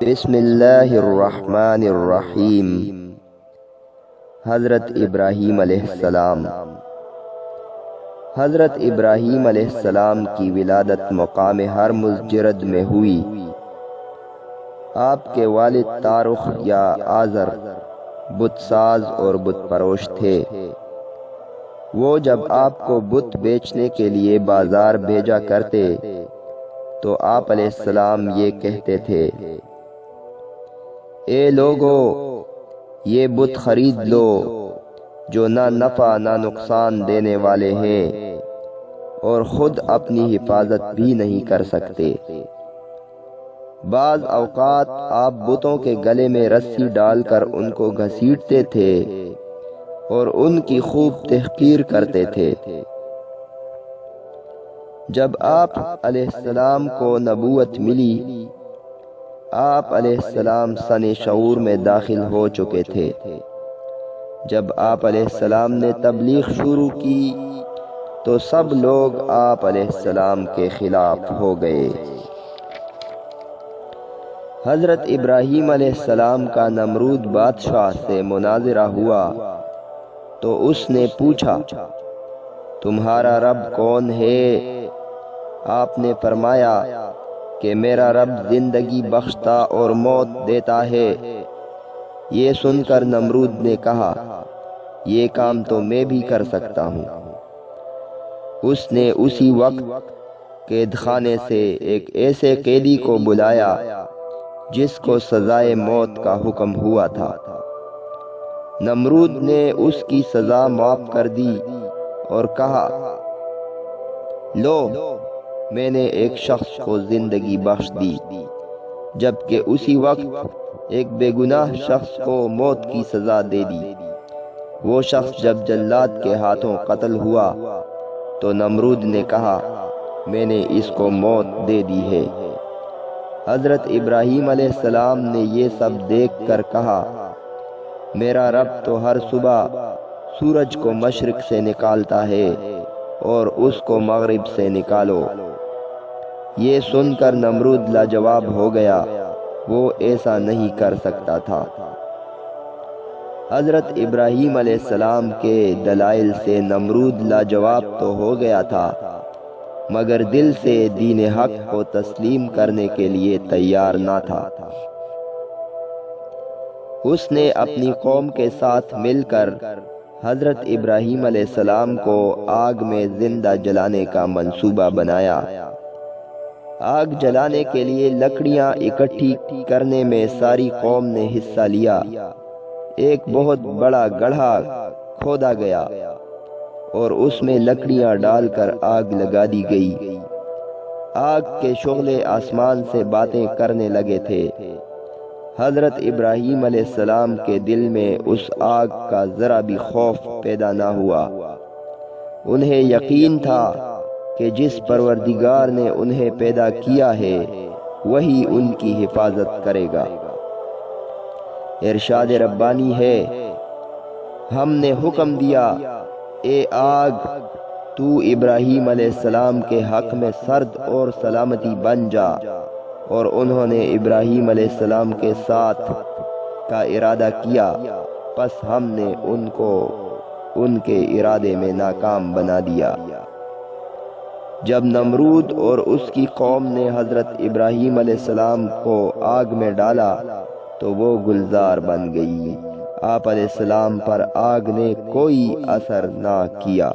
بسم اللہ الرحمن الرحیم۔ حضرت ابراہیم علیہ السلام۔ حضرت ابراہیم علیہ السلام کی ولادت مقام ہرمز جرد میں ہوئی۔ آپ کے والد تارخ یا آزر بت ساز اور بت پروش تھے۔ وہ جب آپ کو بت بیچنے کے لیے بازار بھیجا کرتے تو آپ علیہ السلام یہ کہتے تھے، اے لوگو، یہ بت خرید لو جو نہ نفع نہ نقصان دینے والے ہیں اور خود اپنی حفاظت بھی نہیں کر سکتے۔ بعض اوقات آپ بتوں کے گلے میں رسی ڈال کر ان کو گھسیٹتے تھے اور ان کی خوب تحقیر کرتے تھے۔ جب آپ علیہ السلام کو نبوت ملی، آپ علیہ السلام سن شعور میں داخل ہو چکے تھے۔ جب آپ علیہ السلام نے تبلیغ شروع کی تو سب لوگ آپ علیہ السلام کے خلاف ہو گئے۔ حضرت ابراہیم علیہ السلام کا نمرود بادشاہ سے مناظرہ ہوا تو اس نے پوچھا، تمہارا رب کون ہے؟ آپ نے فرمایا کہ میرا رب زندگی بخشتا اور موت دیتا ہے۔ یہ سن کر نمرود نے کہا، یہ کام تو میں بھی کر سکتا ہوں۔ اس نے اسی وقت قید خانے سے ایک ایسے قیدی کو بلایا جس کو سزائے موت کا حکم ہوا تھا۔ نمرود نے اس کی سزا معاف کر دی اور کہا، لو، میں نے ایک شخص کو زندگی بخش دی، جبکہ اسی وقت ایک بے گناہ شخص کو موت کی سزا دے دی۔ وہ شخص جب جلاد کے ہاتھوں قتل ہوا تو نمرود نے کہا، میں نے اس کو موت دے دی ہے۔ حضرت ابراہیم علیہ السلام نے یہ سب دیکھ کر کہا، میرا رب تو ہر صبح سورج کو مشرق سے نکالتا ہے اور اس کو مغرب سے نکالو۔ یہ سن کر نمرود لاجواب ہو گیا، وہ ایسا نہیں کر سکتا تھا۔ حضرت ابراہیم علیہ السلام کے دلائل سے نمرود لاجواب تو ہو گیا تھا، مگر دل سے دین حق کو تسلیم کرنے کے لیے تیار نہ تھا۔ اس نے اپنی قوم کے ساتھ مل کر حضرت ابراہیم علیہ السلام کو آگ میں زندہ جلانے کا منصوبہ بنایا۔ آگ جلانے کے لیے لکڑیاں اکٹھی کرنے میں ساری قوم نے حصہ لیا۔ ایک بہت بڑا گڑھا کھودا گیا اور اس میں لکڑیاں ڈال کر آگ لگا دی گئی۔ آگ کے شعلے آسمان سے باتیں کرنے لگے تھے۔ حضرت ابراہیم علیہ السلام کے دل میں اس آگ کا ذرا بھی خوف پیدا نہ ہوا۔ انہیں یقین تھا کہ جس پروردگار نے انہیں پیدا کیا ہے وہی ان کی حفاظت کرے گا۔ ارشاد ربانی ہے، ہم نے حکم دیا، اے آگ، تو ابراہیم علیہ السلام کے حق میں سرد اور سلامتی بن جا، اور انہوں نے ابراہیم علیہ السلام کے ساتھ کا ارادہ کیا، پس ہم نے ان کو ان کے ارادے میں ناکام بنا دیا۔ جب نمرود اور اس کی قوم نے حضرت ابراہیم علیہ السلام کو آگ میں ڈالا تو وہ گلزار بن گئی۔ آپ علیہ السلام پر آگ نے کوئی اثر نہ کیا۔